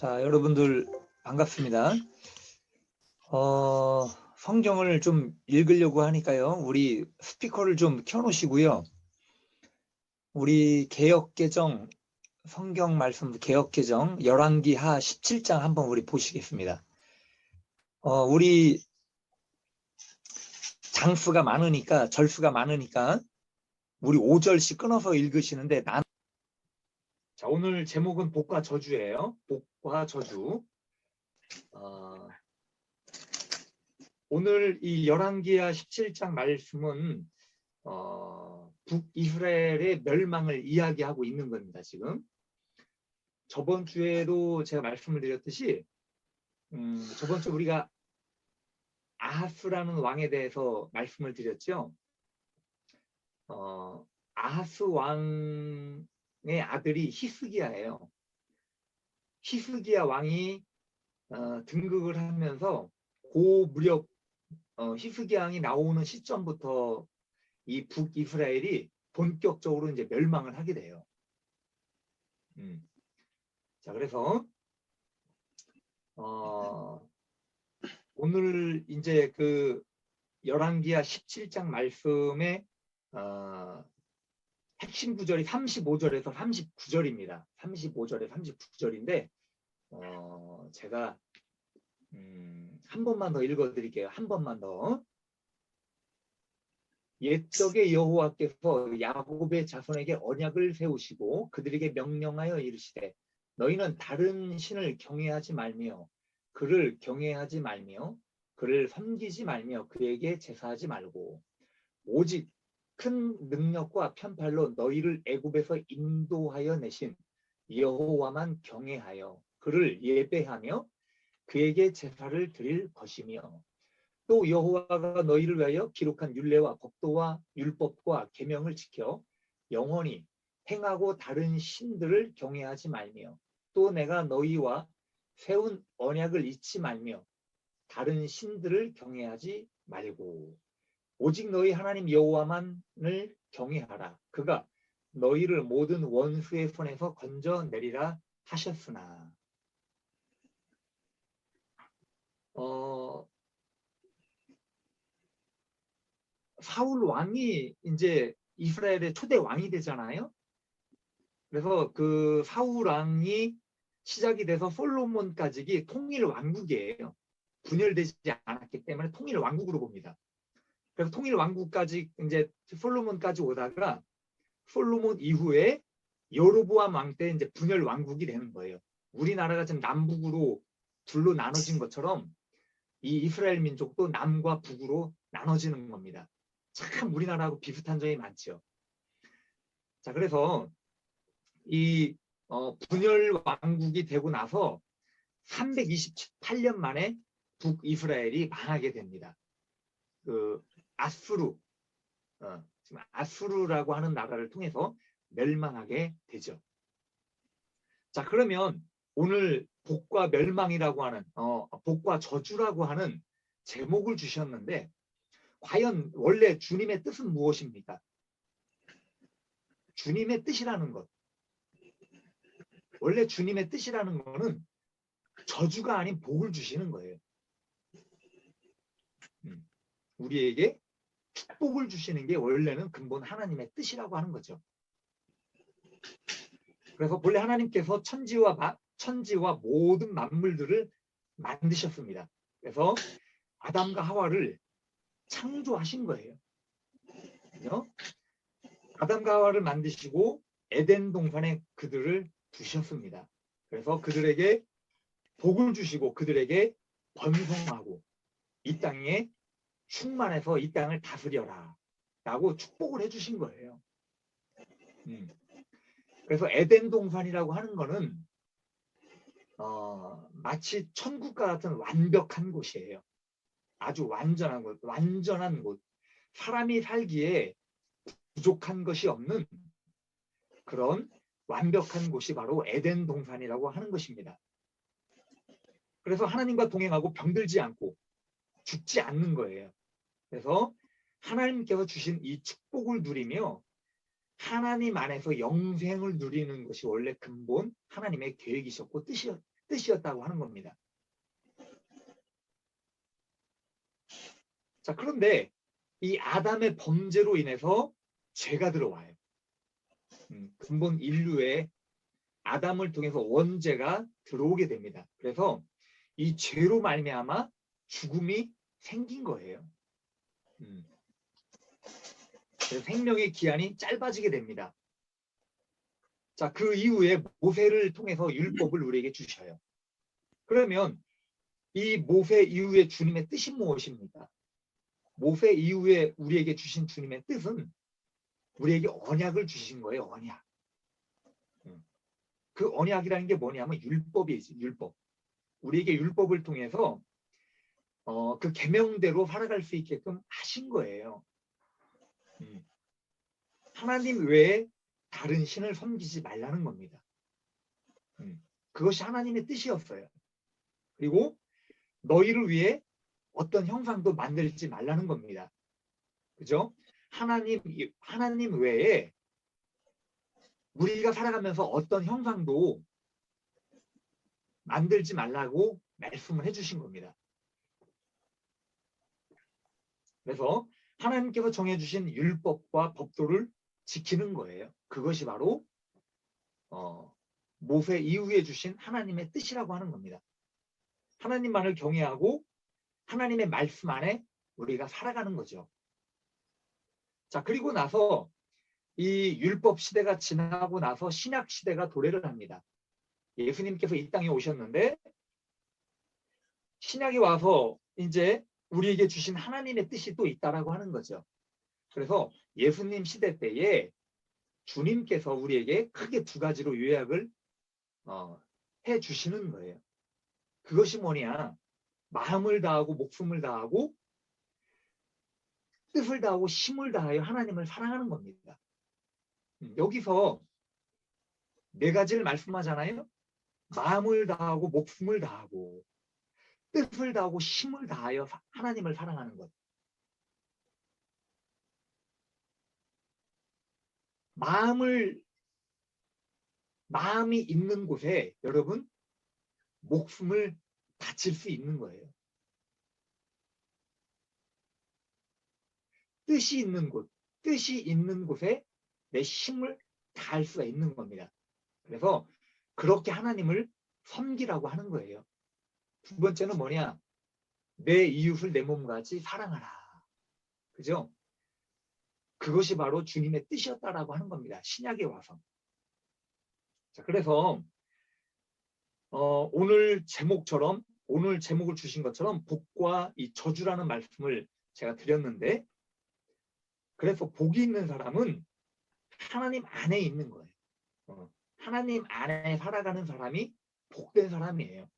자, 여러분들 반갑습니다. 성경을 좀 읽으려고 하니까요. 우리 스피커를 좀 켜놓으시고요. 우리 개역개정 성경 말씀 개역개정 열왕기하 17장 한번 우리 보시겠습니다. 우리 장수가 많으니까 절수가 많으니까 우리 5절씩 끊어서 읽으시는데 자, 오늘 제목은 복과 저주예요. 복과 저주. 오늘 이 열왕기하 17장 말씀은 북이스라엘의 멸망을 이야기하고 있는 겁니다. 지금 저번 주에도 제가 말씀을 드렸듯이 저번 주 우리가 아하스라는 왕에 대해서 말씀을 드렸죠. 아하스 왕의 아들이 히스기야예요. 히스기야 왕이 등극을 하면서 그 무렵 히스기야 왕이 나오는 시점부터 이 북이스라엘이 본격적으로 이제 멸망을 하게 돼요. 자, 그래서 오늘 이제 그 열왕기하 17장 말씀의 핵심 구절이 35절에서 39절입니다. 35절에 39절인데 제가 한 번만 더 읽어드릴게요. 한 번만 더. 옛적에 여호와께서 야곱의 자손에게 언약을 세우시고 그들에게 명령하여 이르시되 너희는 다른 신을 경외하지 말며 그를 경외하지 말며 그를 섬기지 말며 그에게 제사하지 말고 오직 큰 능력과 편팔로 너희를 애굽에서 인도하여 내신 여호와만 경외하여 그를 예배하며 그에게 제사를 드릴 것이며 또 여호와가 너희를 위하여 기록한 율례와 법도와 율법과 계명을 지켜 영원히 행하고 다른 신들을 경외하지 말며 또 내가 너희와 세운 언약을 잊지 말며 다른 신들을 경외하지 말고 오직 너희 하나님 여호와만을 경외하라. 그가 너희를 모든 원수의 손에서 건져내리라 하셨으나 사울 왕이 이제 이스라엘의 초대 왕이 되잖아요. 그래서 그 사울 왕이 시작이 돼서 솔로몬까지 통일 왕국이에요. 분열되지 않았기 때문에 통일 왕국으로 봅니다. 그래서 통일 왕국까지 이제 솔로몬까지 오다가 솔로몬 이후에 여로보암 왕 때 이제 분열 왕국이 되는 거예요. 우리나라가 지금 남북으로 둘로 나눠진 것처럼 이 이스라엘 민족도 남과 북으로 나눠지는 겁니다. 참 우리나라하고 비슷한 점이 많죠. 자, 그래서 이 분열 왕국이 되고 나서 328년 만에 북이스라엘이 망하게 됩니다. 그 아수르, 지금 아수르라고 하는 나라를 통해서 멸망하게 되죠. 자, 그러면 오늘 복과 멸망이라고 하는 복과 저주라고 하는 제목을 주셨는데 과연 원래 주님의 뜻은 무엇입니까? 주님의 뜻이라는 것. 원래 주님의 뜻이라는 것은 저주가 아닌 복을 주시는 거예요. 우리에게 축복을 주시는 게 원래는 근본 하나님의 뜻이라고 하는 거죠. 그래서 본래 하나님께서 천지와 모든 만물들을 만드셨습니다. 그래서 아담과 하와를 창조하신 거예요. 그죠? 아담과 하와를 만드시고 에덴 동산에 그들을 두셨습니다. 그래서 그들에게 복을 주시고 그들에게 번성하고 이 땅에 충만해서 이 땅을 다스려라 라고 축복을 해주신 거예요. 그래서 에덴 동산이라고 하는 거는 마치 천국과 같은 완벽한 곳이에요. 아주 완전한 곳, 완전한 곳. 사람이 살기에 부족한 것이 없는 그런 완벽한 곳이 바로 에덴 동산이라고 하는 것입니다. 그래서 하나님과 동행하고 병들지 않고 죽지 않는 거예요. 그래서 하나님께서 주신 이 축복을 누리며 하나님 안에서 영생을 누리는 것이 원래 근본 하나님의 계획이셨고 뜻이었다고 하는 겁니다. 자, 그런데 이 아담의 범죄로 인해서 죄가 들어와요. 근본 인류에 아담을 통해서 원죄가 들어오게 됩니다. 그래서 이 죄로 말미암아 죽음이 생긴 거예요. 그래서 생명의 기한이 짧아지게 됩니다. 자, 그 이후에 모세를 통해서 율법을 우리에게 주셔요. 그러면 이 모세 이후에 주님의 뜻이 무엇입니까? 모세 이후에 우리에게 주신 주님의 뜻은 우리에게 언약을 주신 거예요. 언약. 그 언약이라는 게 뭐냐면 율법이지. 율법. 우리에게 율법을 통해서 그 계명대로 살아갈 수 있게끔 하신 거예요. 하나님 외에 다른 신을 섬기지 말라는 겁니다. 그것이 하나님의 뜻이었어요. 그리고 너희를 위해 어떤 형상도 만들지 말라는 겁니다. 그죠? 하나님 외에 우리가 살아가면서 어떤 형상도 만들지 말라고 말씀을 해주신 겁니다. 그래서 하나님께서 정해주신 율법과 법도를 지키는 거예요. 그것이 바로 모세 이후에 주신 하나님의 뜻이라고 하는 겁니다. 하나님만을 경외하고 하나님의 말씀 안에 우리가 살아가는 거죠. 자, 그리고 나서 이 율법 시대가 지나고 나서 신약 시대가 도래를 합니다. 예수님께서 이 땅에 오셨는데 신약이 와서 이제 우리에게 주신 하나님의 뜻이 또 있다라고 하는 거죠. 그래서 예수님 시대 때에 주님께서 우리에게 크게 두 가지로 요약을 해 주시는 거예요. 그것이 뭐냐? 마음을 다하고 목숨을 다하고 뜻을 다하고 힘을 다하여 하나님을 사랑하는 겁니다. 여기서 네 가지를 말씀하잖아요. 마음을 다하고 목숨을 다하고 뜻을 다하고 힘을 다하여 하나님을 사랑하는 것. 마음이 있는 곳에 여러분 목숨을 바칠 수 있는 거예요. 뜻이 있는 곳에 내 힘을 다할 수가 있는 겁니다. 그래서 그렇게 하나님을 섬기라고 하는 거예요. 두 번째는 뭐냐? 내 이웃을 내 몸같이 사랑하라. 그죠? 그것이 바로 주님의 뜻이었다라고 하는 겁니다. 신약에 와서. 자, 그래서 오늘 제목을 주신 것처럼 복과 이 저주라는 말씀을 제가 드렸는데, 그래서 복이 있는 사람은 하나님 안에 있는 거예요. 하나님 안에 살아가는 사람이 복된 사람이에요.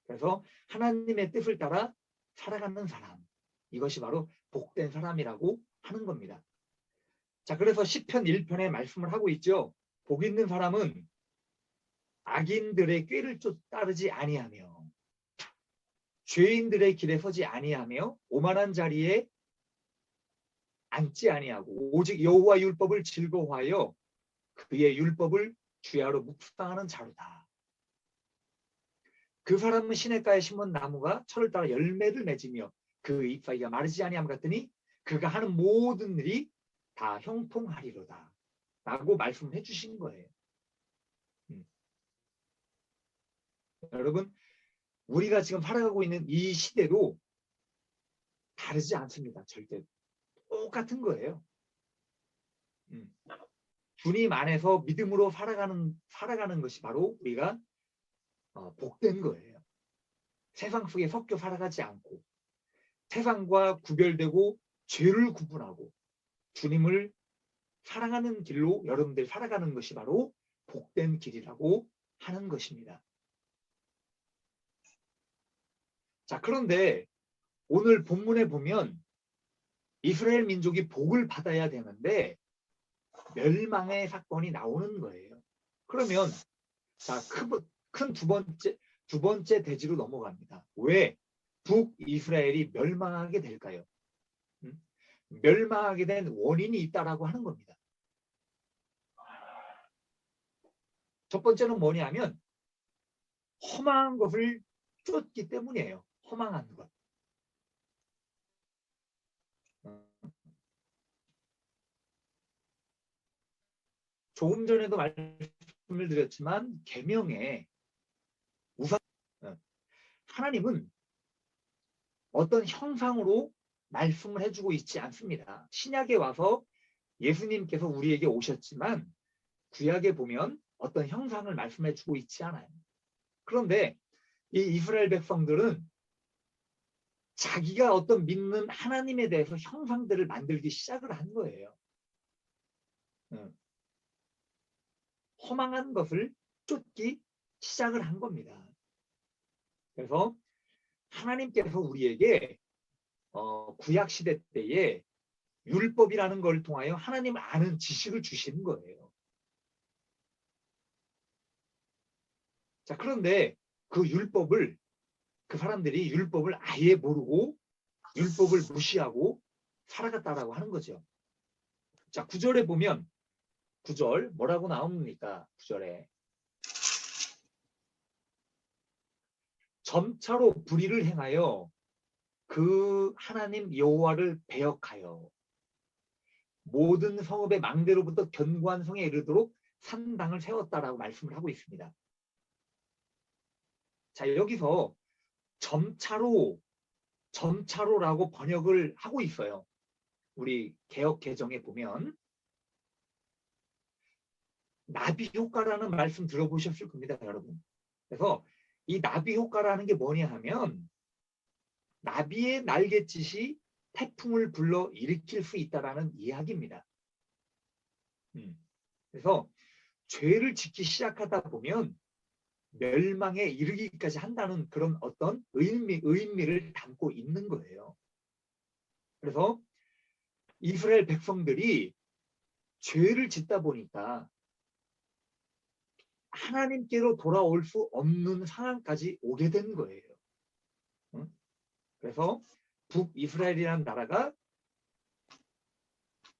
그래서 하나님의 뜻을 따라 살아가는 사람, 이것이 바로 복된 사람이라고 하는 겁니다. 자, 그래서 시편 1편에 말씀을 하고 있죠. 복 있는 사람은 악인들의 꾀를 따르지 아니하며 죄인들의 길에 서지 아니하며 오만한 자리에 앉지 아니하고 오직 여호와 율법을 즐거워하여 그의 율법을 주야로 묵상하는 자로다. 그 사람은 시냇가에 심은 나무가 철을 따라 열매를 맺으며 그 잎사귀가 마르지 아니함 같으니 그가 하는 모든 일이 다 형통하리로다 라고 말씀을 해주신 거예요. 여러분, 우리가 지금 살아가고 있는 이 시대도 다르지 않습니다. 절대 똑같은 거예요. 주님 안에서 믿음으로 살아가는 것이 바로 우리가 복된 거예요. 세상 속에 섞여 살아가지 않고 세상과 구별되고 죄를 구분하고 주님을 사랑하는 길로 여러분들 살아가는 것이 바로 복된 길이라고 하는 것입니다. 자, 그런데 오늘 본문에 보면 이스라엘 민족이 복을 받아야 되는데 멸망의 사건이 나오는 거예요. 그러면 자, 큰 두 번째 대지로 넘어갑니다. 왜 북이스라엘이 멸망하게 될까요? 멸망하게 된 원인이 있다라고 하는 겁니다. 첫 번째는 뭐냐면 허망한 것을 쫓기 때문이에요. 허망한 것. 조금 전에도 말씀을 드렸지만 계명에 우선 하나님은 어떤 형상으로 말씀을 해주고 있지 않습니다. 신약에 와서 예수님께서 우리에게 오셨지만 구약에 보면 어떤 형상을 말씀해주고 있지 않아요. 그런데 이 이스라엘 백성들은 자기가 어떤 믿는 하나님에 대해서 형상들을 만들기 시작을 한 거예요. 허망한 것을 쫓기 시작을 한 겁니다. 그래서 하나님께서 우리에게 구약시대 때에 율법이라는 걸 통하여 하나님을 아는 지식을 주시는 거예요. 자, 그런데 그 사람들이 율법을 아예 모르고 율법을 무시하고 살아갔다라고 하는 거죠. 자, 9절에 보면 9절 뭐라고 나옵니까? 9절에 점차로 불의를 행하여 그 하나님 여호와를 배역하여 모든 성읍의 망대로부터 견고한 성에 이르도록 산당을 세웠다라고 말씀을 하고 있습니다. 자, 여기서 점차로라고 번역을 하고 있어요. 우리 개역 개정에 보면 나비 효과라는 말씀 들어보셨을 겁니다, 여러분. 그래서 이 나비 효과라는 게 뭐냐 하면 나비의 날갯짓이 태풍을 불러 일으킬 수 있다라는 이야기입니다. 그래서 죄를 짓기 시작하다 보면 멸망에 이르기까지 한다는 그런 어떤 의미를 담고 있는 거예요. 그래서 이스라엘 백성들이 죄를 짓다 보니까 하나님께로 돌아올 수 없는 상황까지 오게 된 거예요. 그래서 북이스라엘이라는 나라가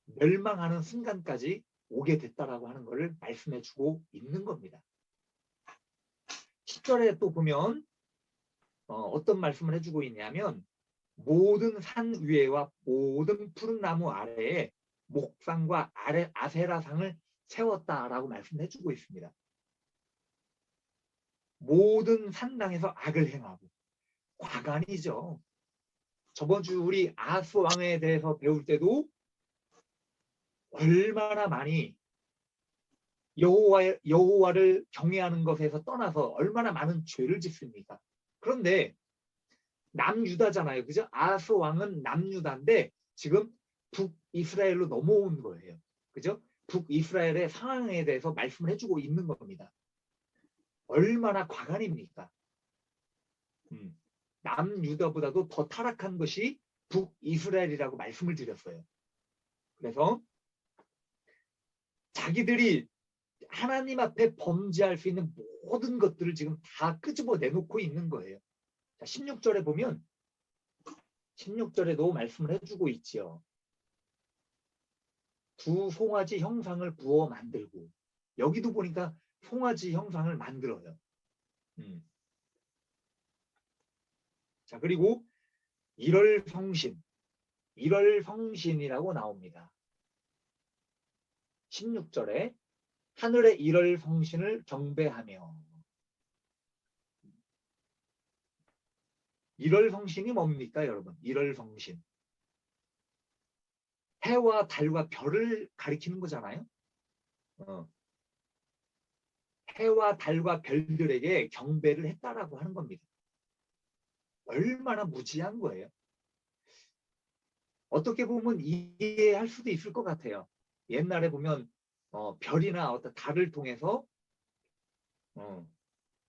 멸망하는 순간까지 오게 됐다라고 하는 것을 말씀해 주고 있는 겁니다. 10절에 또 보면 어떤 말씀을 해주고 있냐면 모든 산 위에와 모든 푸른 나무 아래에 목상과 아세라상을 세웠다라고 말씀해 주고 있습니다. 모든 산당에서 악을 행하고 과간이죠. 저번 주 우리 아하스 왕에 대해서 배울 때도 얼마나 많이 여호와를 경외하는 것에서 떠나서 얼마나 많은 죄를 짓습니까? 그런데 남유다잖아요. 그죠? 아하스 왕은 남유다인데 지금 북이스라엘로 넘어온 거예요. 그죠? 북이스라엘의 상황에 대해서 말씀을 해주고 있는 겁니다. 얼마나 과간입니까? 남유다보다도 더 타락한 것이 북이스라엘이라고 말씀을 드렸어요. 그래서 자기들이 하나님 앞에 범죄할 수 있는 모든 것들을 지금 다 끄집어 내놓고 있는 거예요. 자, 16절에 보면 16절에도 말씀을 해주고 있지요. 두 송아지 형상을 부어 만들고 여기도 보니까 송아지 형상을 만들어요. 자, 그리고 일월성신이라고 나옵니다. 16절에 하늘의 일월성신을 경배하며 일월성신이 뭡니까, 여러분? 일월성신. 해와 달과 별을 가리키는 거잖아요. 해와 달과 별들에게 경배를 했다라고 하는 겁니다. 얼마나 무지한 거예요. 어떻게 보면 이해할 수도 있을 것 같아요. 옛날에 보면 별이나 어떤 달을 통해서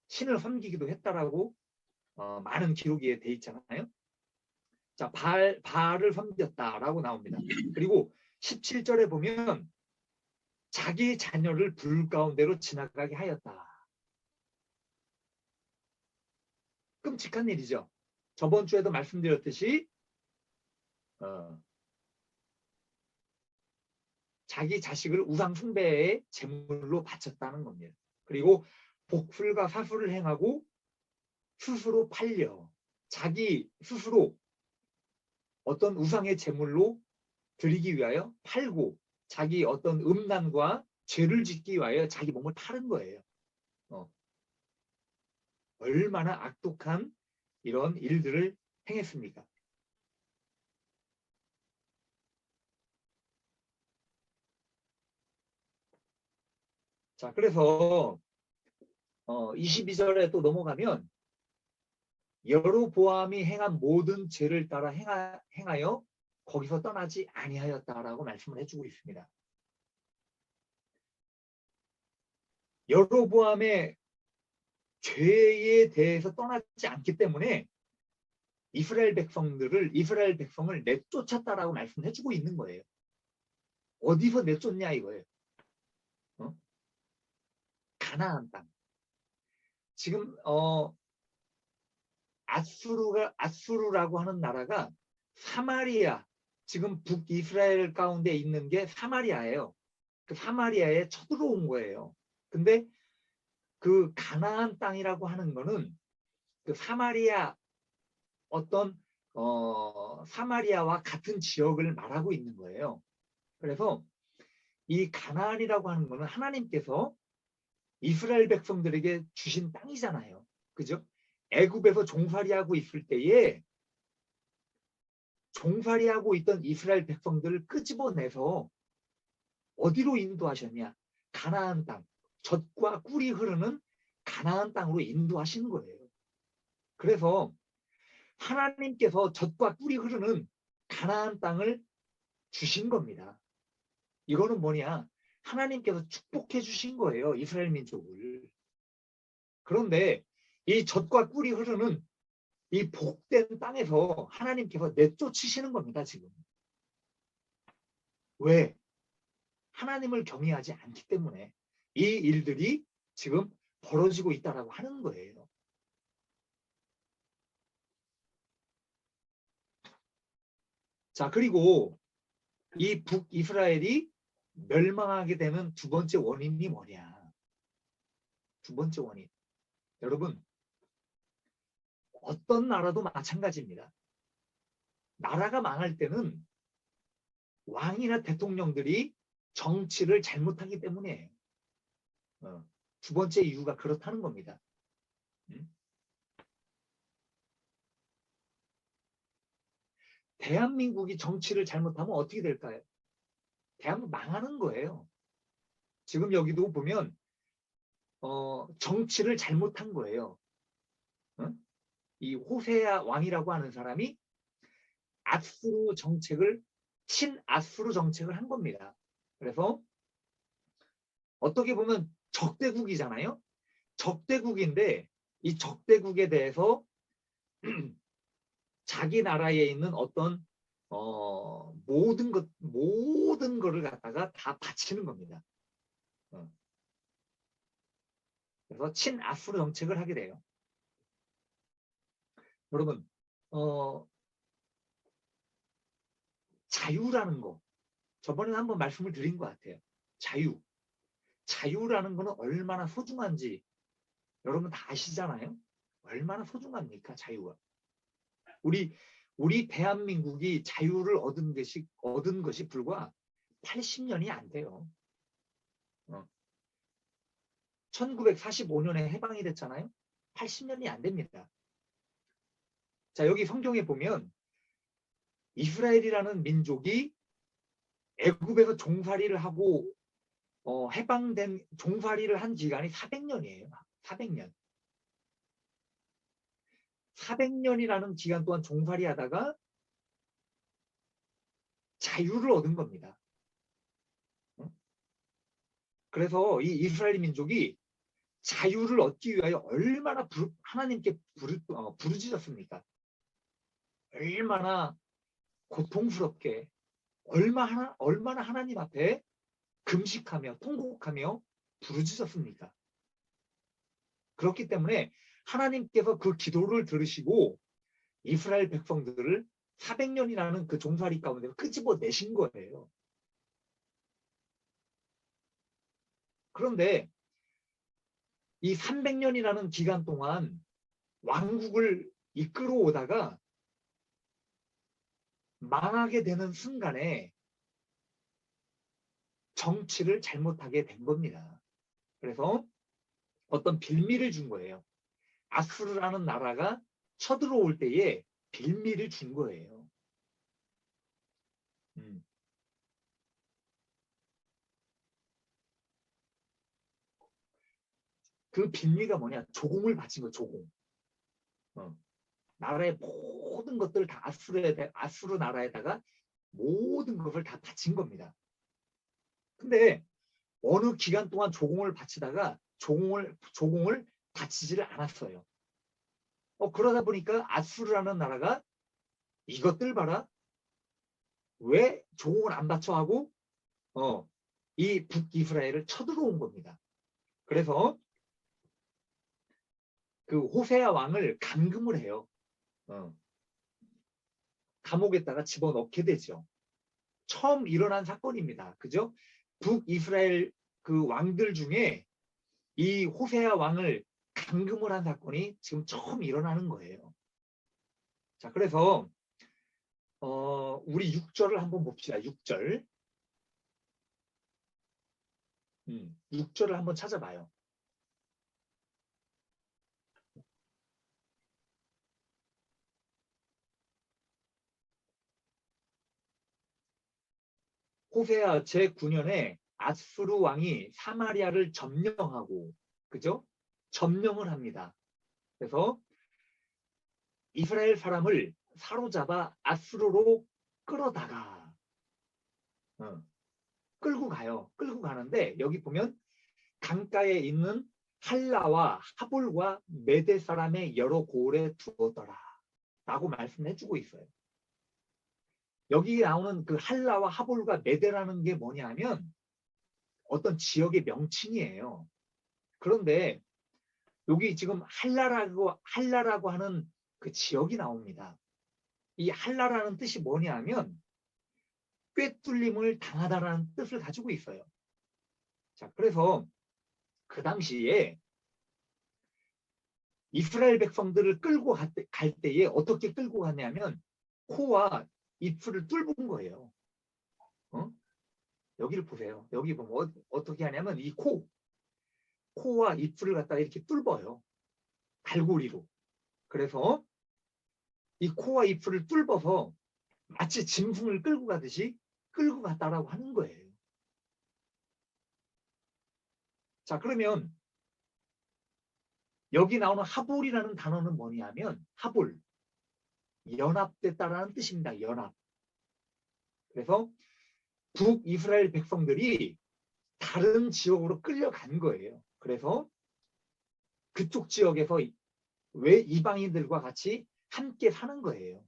신을 섬기기도 했다라고 많은 기록이 돼 있잖아요. 자, 바알을 섬겼다라고 나옵니다. 그리고 17절에 보면 자기 자녀를 불 가운데로 지나가게 하였다. 끔찍한 일이죠. 저번 주에도 말씀드렸듯이 자기 자식을 우상 숭배의 제물로 바쳤다는 겁니다. 그리고 복술과 사술을 행하고 스스로 팔려 자기 스스로 어떤 우상의 제물로 드리기 위하여 팔고 자기 어떤 음란과 죄를 짓기 위하여 자기 몸을 파는 거예요. 얼마나 악독한 이런 일들을 행했습니까? 자, 그래서 22절에 또 넘어가면 여로보암이 행한 모든 죄를 따라 행하여 거기서 떠나지 아니하였다라고 말씀을 해주고 있습니다. 여로보암의 죄에 대해서 떠나지 않기 때문에 이스라엘 백성을 내쫓았다라고 말씀해주고 있는 거예요. 어디서 내쫓냐 이거예요. 가나안 땅. 지금 아수르라고 하는 나라가 사마리아, 지금 북이스라엘 가운데 있는 게 사마리아예요. 그 사마리아에 쳐들어온 거예요. 근데 그 가나안 땅이라고 하는 거는 그 사마리아 어떤 사마리아와 같은 지역을 말하고 있는 거예요. 그래서 이 가나안이라고 하는 거는 하나님께서 이스라엘 백성들에게 주신 땅이잖아요. 그죠? 애굽에서 종살이하고 있을 때에 종살이하고 있던 이스라엘 백성들을 끄집어내서 어디로 인도하셨냐? 가나안 땅, 젖과 꿀이 흐르는 가나안 땅으로 인도하시는 거예요. 그래서 하나님께서 젖과 꿀이 흐르는 가나안 땅을 주신 겁니다. 이거는 뭐냐? 하나님께서 축복해 주신 거예요. 이스라엘 민족을. 그런데 이 젖과 꿀이 흐르는 이 복된 땅에서 하나님께서 내쫓으시는 겁니다. 지금. 왜? 하나님을 경외하지 않기 때문에 이 일들이 지금 벌어지고 있다라고 하는 거예요. 자, 그리고 이 북이스라엘이 멸망하게 되는 두 번째 원인이 뭐냐? 두 번째 원인. 여러분, 어떤 나라도 마찬가지입니다. 나라가 망할 때는 왕이나 대통령들이 정치를 잘못하기 때문이에요. 두 번째 이유가 그렇다는 겁니다. 대한민국이 정치를 잘못하면 어떻게 될까요? 대한민국 망하는 거예요. 지금 여기도 보면 정치를 잘못한 거예요. 이 호세아 왕이라고 하는 사람이 친아수르 정책을 한 겁니다. 그래서 어떻게 보면 적대국이잖아요. 적대국인데 이 적대국에 대해서 자기 나라에 있는 어떤 모든 거를 갖다가 다 바치는 겁니다. 그래서 친아수르 정책을 하게 돼요. 여러분, 자유라는 거 저번에 한번 말씀을 드린 것 같아요. 자유라는 거는 얼마나 소중한지 여러분 다 아시잖아요. 얼마나 소중합니까, 자유가. 우리 대한민국이 자유를 얻은 것이 불과 80년이 안 돼요. 1945년에 해방이 됐잖아요. 80년이 안 됩니다. 자, 여기 성경에 보면 이스라엘이라는 민족이 애굽에서 종살이를 하고 해방된 종살이를 한 기간이 400년이에요. 400년. 400년이라는 기간 동안 종살이 하다가 자유를 얻은 겁니다. 그래서 이 이스라엘 민족이 자유를 얻기 위하여 얼마나 하나님께 부르짖었습니까? 얼마나 고통스럽게 얼마나 하나님 앞에 금식하며 통곡하며 부르짖었습니까? 그렇기 때문에 하나님께서 그 기도를 들으시고 이스라엘 백성들을 400년이라는 그 종살이 가운데 끄집어내신 거예요. 그런데 이 300년이라는 기간 동안 왕국을 이끌어오다가 망하게 되는 순간에 정치를 잘못하게 된 겁니다. 그래서 어떤 빌미를 준 거예요. 아수르라는 나라가 쳐들어올 때에 빌미를 준 거예요. 그 빌미가 뭐냐? 조공을 바친 거, 조공. 나라의 모든 것들을 다 아수르 나라에다가 모든 것을 다 바친 겁니다. 근데 어느 기간 동안 조공을 바치다가 조공을 바치지를 않았어요. 그러다 보니까 아수르라는 나라가 이것들 봐라. 왜 조공을 안 바쳐 하고 이 북이스라엘을 쳐들어온 겁니다. 그래서 그 호세아 왕을 감금을 해요. 감옥에다가 집어넣게 되죠. 처음 일어난 사건입니다. 그죠? 북이스라엘 그 왕들 중에 이 호세아 왕을 감금을 한 사건이 지금 처음 일어나는 거예요. 자, 그래서 우리 6절을 한번 봅시다. 6절. 6절을 한번 찾아봐요. 호세아 제9년에 아수르 왕이 사마리아를 점령하고, 그죠? 점령을 합니다. 그래서 이스라엘 사람을 사로잡아 아수르로 끌어다가 끌고 가요. 끌고 가는데 여기 보면 강가에 있는 할라와 하볼과 메대 사람의 여러 고을에 두었더라 라고 말씀해주고 있어요. 여기 나오는 그 할라와 하볼과 메대라는 게 뭐냐면 어떤 지역의 명칭이에요. 그런데 여기 지금 할라라고 하는 그 지역이 나옵니다. 이 할라라는 뜻이 뭐냐면 꿰뚫림을 당하다라는 뜻을 가지고 있어요. 자, 그래서 그 당시에 이스라엘 백성들을 끌고 갈 때에 어떻게 끌고 갔냐면 코와 입술을 뚫은 거예요. 여기를 보세요. 여기 보면 어떻게 하냐면 이 코와 입술을 갖다가 이렇게 뚫어요. 갈고리로. 그래서 이 코와 입술을 뚫어서 마치 짐승을 끌고 가듯이 끌고 갔다라고 하는 거예요. 자, 그러면 여기 나오는 하볼이라는 단어는 뭐냐면 하볼, 연합됐다라는 뜻입니다. 연합. 그래서 북이스라엘 백성들이 다른 지역으로 끌려간 거예요. 그래서 그쪽 지역에서 왜 이방인들과 같이 함께 사는 거예요.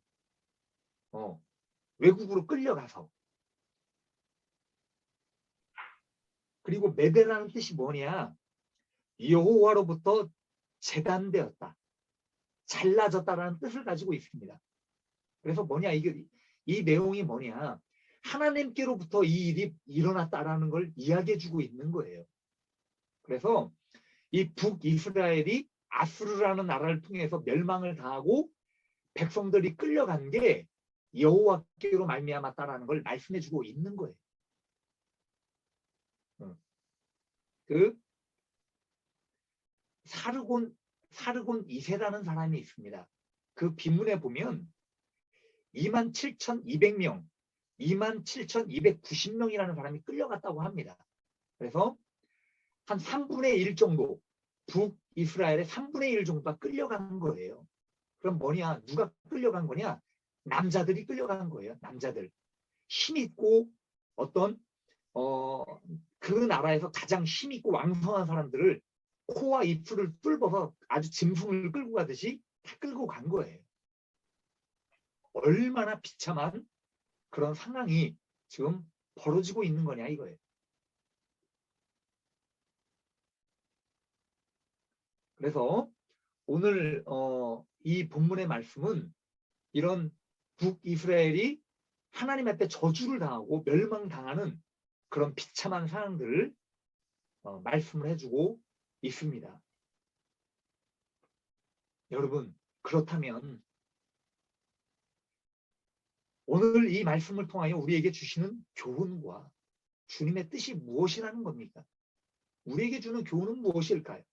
외국으로 끌려가서. 그리고 메대라는 뜻이 뭐냐? 여호와로부터 재단되었다. 잘라졌다라는 뜻을 가지고 있습니다. 그래서 뭐냐? 이 내용이 뭐냐? 하나님께로부터 이 일이 일어났다라는 걸 이야기해주고 있는 거예요. 그래서 이 북이스라엘이 아수르라는 나라를 통해서 멸망을 당하고 백성들이 끌려간 게 여호와께로 말미암았다라는 걸 말씀해주고 있는 거예요. 그 사르곤 2세라는 사람이 있습니다. 그 비문에 보면 27,200명, 27,290명이라는 사람이 끌려갔다고 합니다. 그래서 한 3분의 1 정도, 북이스라엘의 3분의 1 정도가 끌려간 거예요. 그럼 뭐냐? 누가 끌려간 거냐? 남자들이 끌려간 거예요. 남자들. 힘있고 어떤 그 나라에서 가장 힘있고 왕성한 사람들을 코와 입술을 뚫어서 아주 짐승을 끌고 가듯이 다 끌고 간 거예요. 얼마나 비참한 그런 상황이 지금 벌어지고 있는 거냐 이거예요. 그래서 오늘 이 본문의 말씀은 이런 북이스라엘이 하나님 앞에 저주를 당하고 멸망당하는 그런 비참한 상황들을 말씀을 해주고 있습니다. 여러분, 그렇다면 오늘 이 말씀을 통하여 우리에게 주시는 교훈과 주님의 뜻이 무엇이라는 겁니까? 우리에게 주는 교훈은 무엇일까요?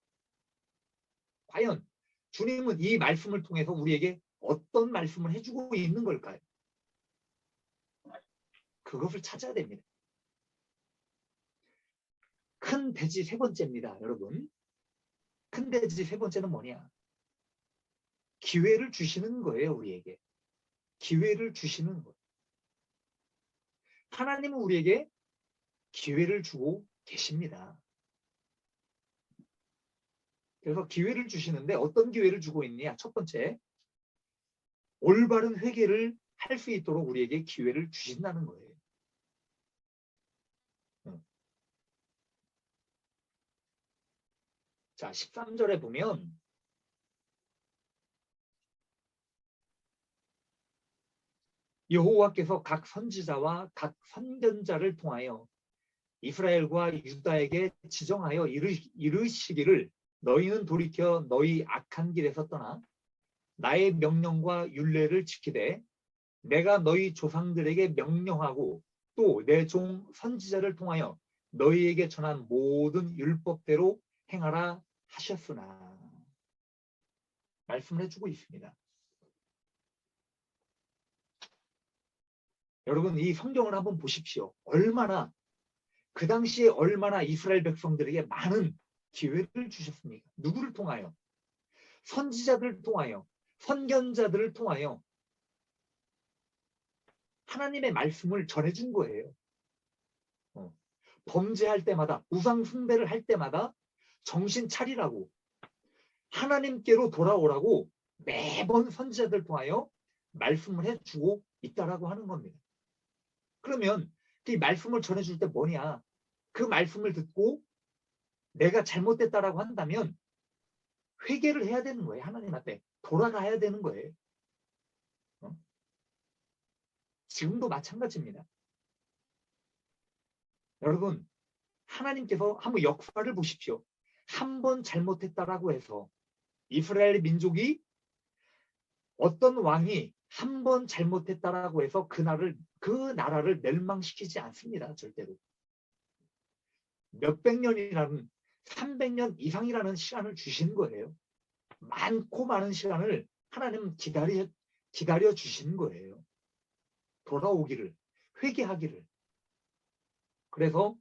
과연 주님은 이 말씀을 통해서 우리에게 어떤 말씀을 해주고 있는 걸까요? 그것을 찾아야 됩니다. 큰 돼지 세 번째입니다, 여러분. 큰 돼지 세 번째는 뭐냐? 기회를 주시는 거예요, 우리에게. 기회를 주시는 거예요. 하나님은 우리에게 기회를 주고 계십니다. 그래서 기회를 주시는데 어떤 기회를 주고 있느냐? 첫 번째, 올바른 회개를 할 수 있도록 우리에게 기회를 주신다는 거예요. 자, 13절에 보면 여호와께서 각 선지자와 각 선견자를 통하여 이스라엘과 유다에게 지정하여 이르시기를 너희는 돌이켜 너희 악한 길에서 떠나 나의 명령과 율례를 지키되 내가 너희 조상들에게 명령하고 또 내 종 선지자를 통하여 너희에게 전한 모든 율법대로 행하라 하셨으나 말씀을 해주고 있습니다. 여러분 이 성경을 한번 보십시오. 얼마나 그 당시에 얼마나 이스라엘 백성들에게 많은 기회를 주셨습니까? 누구를 통하여? 선지자들을 통하여, 선견자들을 통하여 하나님의 말씀을 전해준 거예요. 범죄할 때마다, 우상 숭배를 할 때마다 정신 차리라고, 하나님께로 돌아오라고 매번 선지자들 통하여 말씀을 해주고 있다라고 하는 겁니다. 그러면 이 말씀을 전해줄 때 뭐냐? 그 말씀을 듣고 내가 잘못됐다라고 한다면 회개를 해야 되는 거예요. 하나님 앞에 돌아가야 되는 거예요. 지금도 마찬가지입니다. 여러분 하나님께서 한번 역사를 보십시오. 한 번 잘못했다라고 해서 이스라엘 민족이 어떤 왕이 한 번 잘못했다라고 해서 그 나라를 멸망시키지 않습니다. 절대로. 몇백 년이라는 300년 이상이라는 시간을 주신 거예요. 많고 많은 시간을 하나님 기다려 주신 거예요. 돌아오기를, 회개하기를. 그래서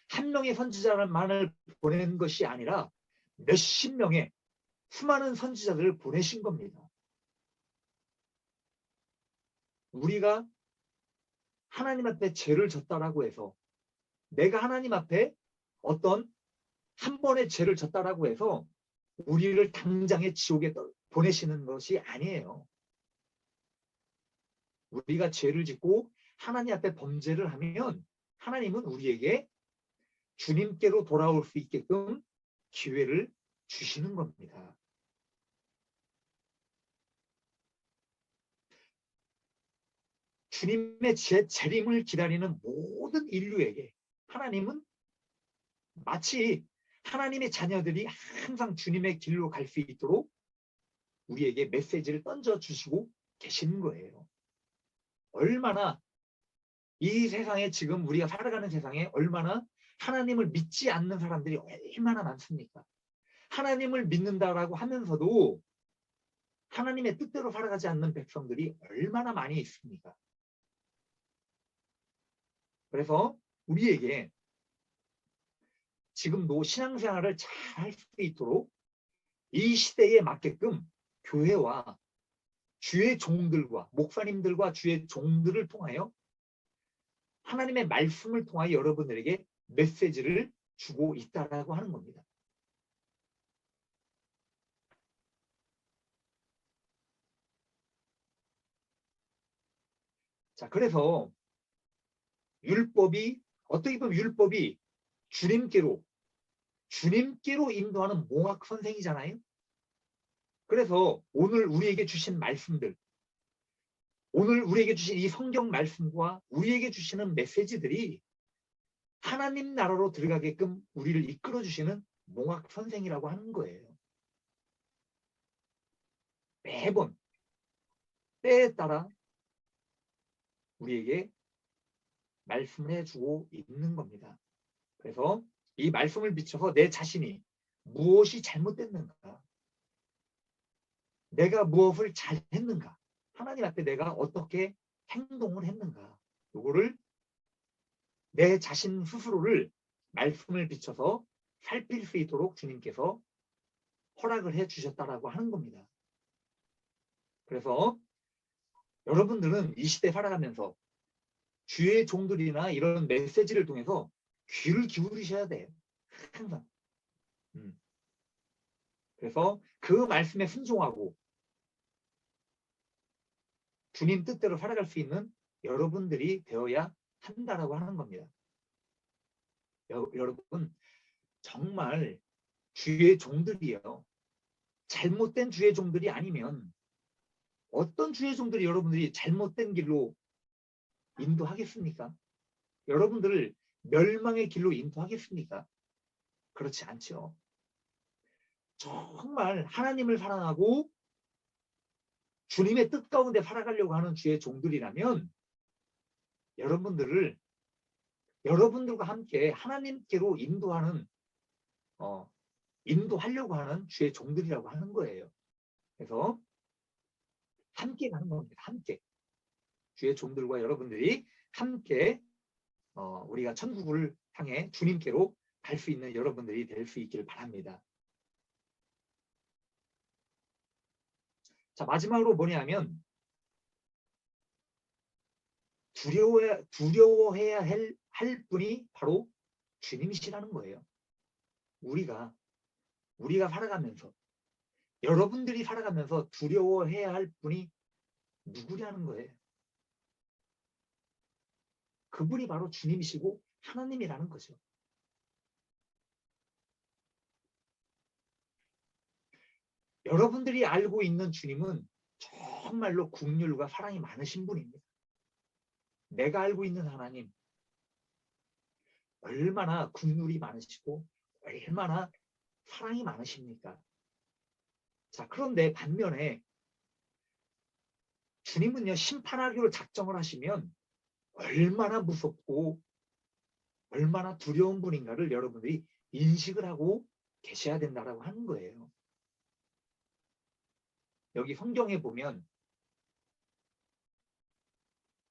한 명의 선지자만을 보낸 것이 아니라 몇십 명의 수많은 선지자들을 보내신 겁니다. 우리가 하나님 앞에 죄를 졌다라고 해서 내가 하나님 앞에 어떤 한 번의 죄를 졌다라고 해서 우리를 당장에 지옥에 보내시는 것이 아니에요. 우리가 죄를 짓고 하나님 앞에 범죄를 하면 하나님은 우리에게 주님께로 돌아올 수 있게끔 기회를 주시는 겁니다. 주님의 재림을 기다리는 모든 인류에게 하나님은 마치 하나님의 자녀들이 항상 주님의 길로 갈 수 있도록 우리에게 메시지를 던져주시고 계시는 거예요. 얼마나 이 세상에 지금 우리가 살아가는 세상에 얼마나 하나님을 믿지 않는 사람들이 얼마나 많습니까? 하나님을 믿는다라고 하면서도 하나님의 뜻대로 살아가지 않는 백성들이 얼마나 많이 있습니까? 그래서 우리에게 지금도 신앙생활을 잘 할 수 있도록 이 시대에 맞게끔 교회와 주의 종들과 목사님들과 주의 종들을 통하여 하나님의 말씀을 통하여 여러분들에게 메시지를 주고 있다라고 하는 겁니다. 자, 그래서 율법이 어떻게 보면 율법이 주님께로 인도하는 몽학 선생이잖아요. 그래서 오늘 우리에게 주신 말씀들, 오늘 우리에게 주신 이 성경 말씀과 우리에게 주시는 메시지들이 하나님 나라로 들어가게끔 우리를 이끌어 주시는 몽학 선생이라고 하는 거예요. 매번 때에 따라 우리에게 말씀을 해주고 있는 겁니다. 그래서 이 말씀을 비춰서 내 자신이 무엇이 잘못됐는가, 내가 무엇을 잘했는가, 하나님 앞에 내가 어떻게 행동을 했는가, 요거를 내 자신 스스로를 말씀을 비춰서 살필 수 있도록 주님께서 허락을 해 주셨다라고 하는 겁니다. 그래서 여러분들은 이 시대 살아가면서 주의 종들이나 이런 메시지를 통해서 귀를 기울이셔야 돼요. 항상. 그래서 그 말씀에 순종하고 주님 뜻대로 살아갈 수 있는 여러분들이 되어야 한다라고 하는 겁니다. 여러분 정말 주의 종들이에요. 잘못된 주의 종들이 아니면 어떤 주의 종들이 여러분들이 잘못된 길로 인도하겠습니까? 여러분들을 멸망의 길로 인도하겠습니까? 그렇지 않죠. 정말 하나님을 사랑하고 주님의 뜻 가운데 살아가려고 하는 주의 종들이라면 여러분들과 함께 하나님께로 인도하려고 하는 주의 종들이라고 하는 거예요. 그래서 함께 가는 겁니다. 함께. 주의 종들과 여러분들이 함께 우리가 천국을 향해 주님께로 갈 수 있는 여러분들이 될 수 있기를 바랍니다. 자, 마지막으로 뭐냐면 두려워해야 할 분이 바로 주님이시라는 거예요. 우리가 살아가면서, 여러분들이 살아가면서 두려워해야 할 분이 누구냐는 거예요. 그분이 바로 주님이시고 하나님이라는 거죠. 여러분들이 알고 있는 주님은 정말로 긍휼과 사랑이 많으신 분입니다. 내가 알고 있는 하나님, 얼마나 긍휼이 많으시고 얼마나 사랑이 많으십니까? 자, 그런데 반면에 주님은요, 심판하기로 작정을 하시면 얼마나 무섭고 얼마나 두려운 분인가를 여러분들이 인식을 하고 계셔야 된다라고 하는 거예요. 여기 성경에 보면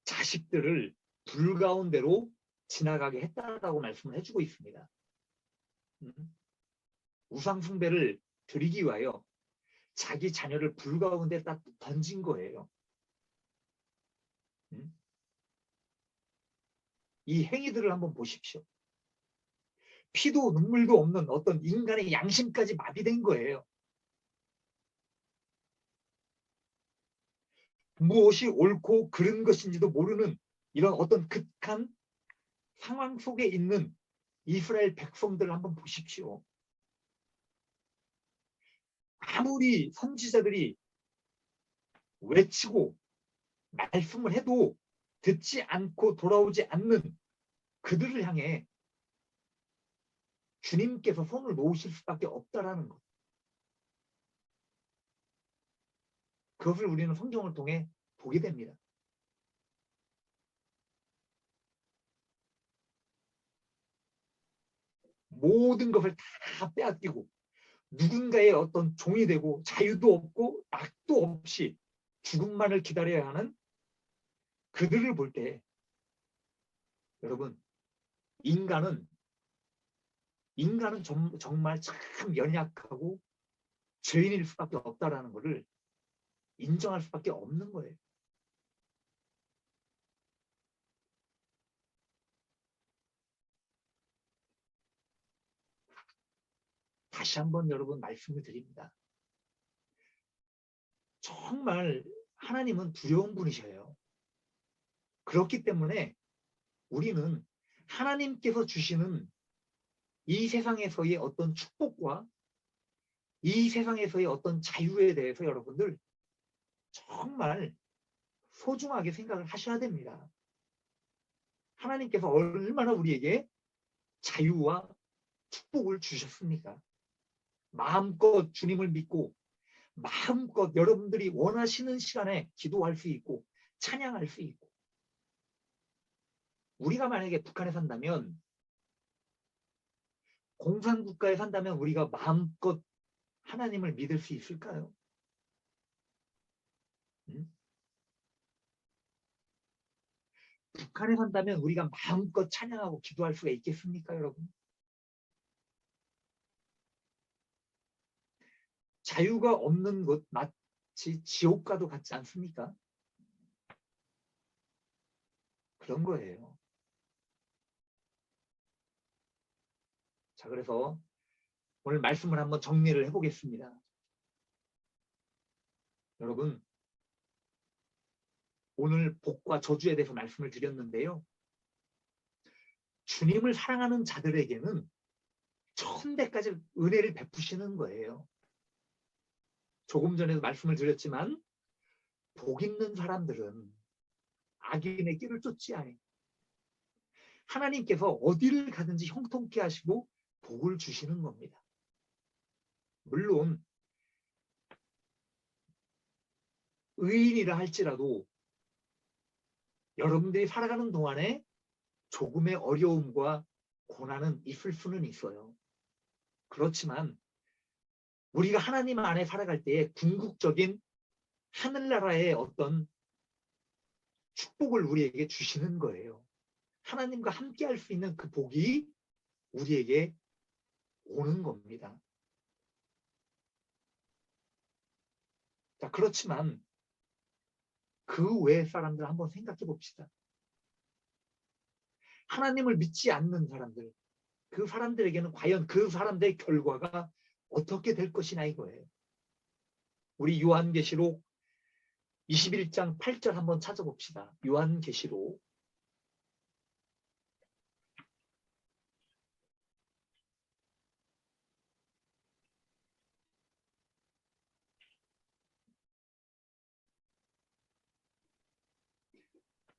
자식들을 불 가운데로 지나가게 했다라고 말씀을 해주고 있습니다. 우상 숭배를 드리기 위하여 자기 자녀를 불 가운데 딱 던진 거예요. 이 행위들을 한번 보십시오. 피도 눈물도 없는 어떤 인간의 양심까지 마비된 거예요. 무엇이 옳고 그른 것인지도 모르는 이런 어떤 극한 상황 속에 있는 이스라엘 백성들을 한번 보십시오. 아무리 선지자들이 외치고 말씀을 해도 듣지 않고 돌아오지 않는 그들을 향해 주님께서 손을 놓으실 수밖에 없다라는 것. 그것을 우리는 성경을 통해 보게 됩니다. 모든 것을 다 빼앗기고 누군가의 어떤 종이 되고 자유도 없고 낙도 없이 죽음만을 기다려야 하는 그들을 볼 때 여러분 인간은 정말 참 연약하고 죄인일 수밖에 없다라는 것을 인정할 수밖에 없는 거예요. 다시 한번 여러분 말씀을 드립니다. 정말 하나님은 두려운 분이셔요. 그렇기 때문에 우리는 하나님께서 주시는 이 세상에서의 어떤 축복과 이 세상에서의 어떤 자유에 대해서 여러분들 정말 소중하게 생각을 하셔야 됩니다. 하나님께서 얼마나 우리에게 자유와 축복을 주셨습니까? 마음껏 주님을 믿고 마음껏 여러분들이 원하시는 시간에 기도할 수 있고 찬양할 수 있고, 우리가 만약에 북한에 산다면, 공산국가에 산다면 우리가 마음껏 하나님을 믿을 수 있을까요? 북한에 산다면 우리가 마음껏 찬양하고 기도할 수가 있겠습니까, 여러분? 자유가 없는 곳 마치 지옥과도 같지 않습니까? 그런 거예요. 자, 그래서 오늘 말씀을 한번 정리를 해보겠습니다. 여러분, 오늘 복과 저주에 대해서 말씀을 드렸는데요. 주님을 사랑하는 자들에게는 천대까지 은혜를 베푸시는 거예요. 조금 전에도 말씀을 드렸지만 복 있는 사람들은 악인의 길을 쫓지 않아요. 하나님께서 어디를 가든지 형통케 하시고 복을 주시는 겁니다. 물론 의인이라 할지라도 여러분들이 살아가는 동안에 조금의 어려움과 고난은 있을 수는 있어요. 그렇지만 우리가 하나님 안에 살아갈 때에 궁극적인 하늘나라의 어떤 축복을 우리에게 주시는 거예요. 하나님과 함께 할 수 있는 그 복이 우리에게 오는 겁니다. 자, 그렇지만 그 외의 사람들 한번 생각해 봅시다. 하나님을 믿지 않는 사람들, 그 사람들에게는 과연 그 사람들의 결과가 어떻게 될 것이냐 이거예요. 우리 요한계시록 21장 8절 한번 찾아봅시다. 요한계시록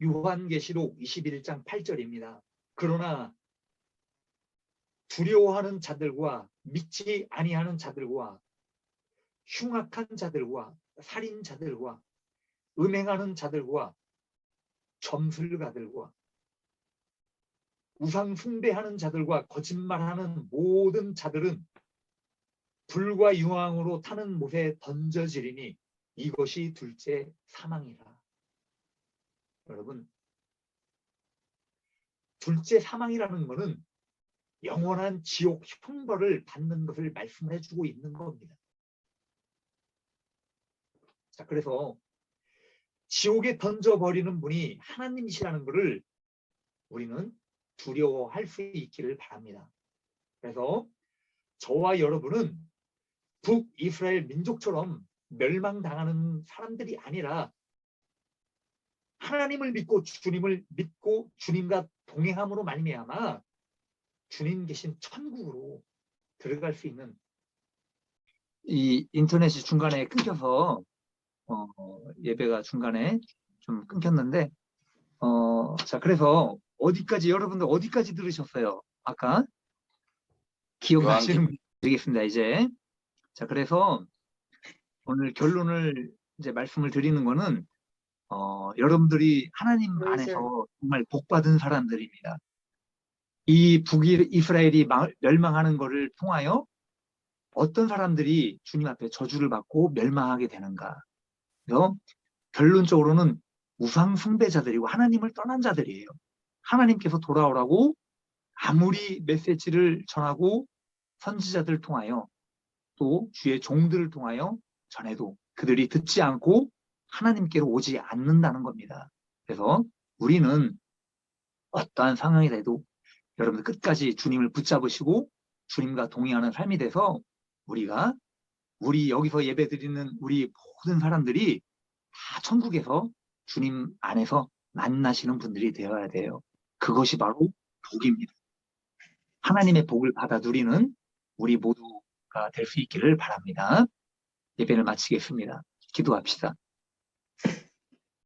요한계시록 21장 8절입니다. 그러나 두려워하는 자들과 믿지 아니하는 자들과 흉악한 자들과 살인자들과 음행하는 자들과 점술가들과 우상 숭배하는 자들과 거짓말하는 모든 자들은 불과 유황으로 타는 못에 던져지리니 이것이 둘째 사망이라. 여러분, 둘째 사망이라는 것은 영원한 지옥 형벌을 받는 것을 말씀해 주고 있는 겁니다. 자, 그래서 지옥에 던져버리는 분이 하나님이시라는 것을 우리는 두려워할 수 있기를 바랍니다. 그래서 저와 여러분은 북이스라엘 민족처럼 멸망당하는 사람들이 아니라 하나님을 믿고 주님을 믿고 주님과 동행함으로 말미암아 주님 계신 천국으로 들어갈 수 있는, 이 인터넷이 중간에 끊겨서 예배가 중간에 좀 끊겼는데 자, 그래서 어디까지 여러분들 어디까지 들으셨어요? 아까 기억나시는 분 되겠습니다. 이제 자, 그래서 오늘 결론을 이제 말씀을 드리는 거는 여러분들이 하나님 안에서 정말 복받은 사람들입니다. 이 북이스라엘이 멸망하는 것을 통하여 어떤 사람들이 주님 앞에 저주를 받고 멸망하게 되는가. 그래서 결론적으로는 우상 숭배자들이고 하나님을 떠난 자들이에요. 하나님께서 돌아오라고 아무리 메시지를 전하고 선지자들을 통하여 또 주의 종들을 통하여 전해도 그들이 듣지 않고 하나님께로 오지 않는다는 겁니다. 그래서 우리는 어떠한 상황이 돼도 여러분들 끝까지 주님을 붙잡으시고 주님과 동행하는 삶이 돼서 우리 여기서 예배드리는 우리 모든 사람들이 다 천국에서 주님 안에서 만나시는 분들이 되어야 돼요. 그것이 바로 복입니다. 하나님의 복을 받아 누리는 우리 모두가 될 수 있기를 바랍니다. 예배를 마치겠습니다. 기도합시다.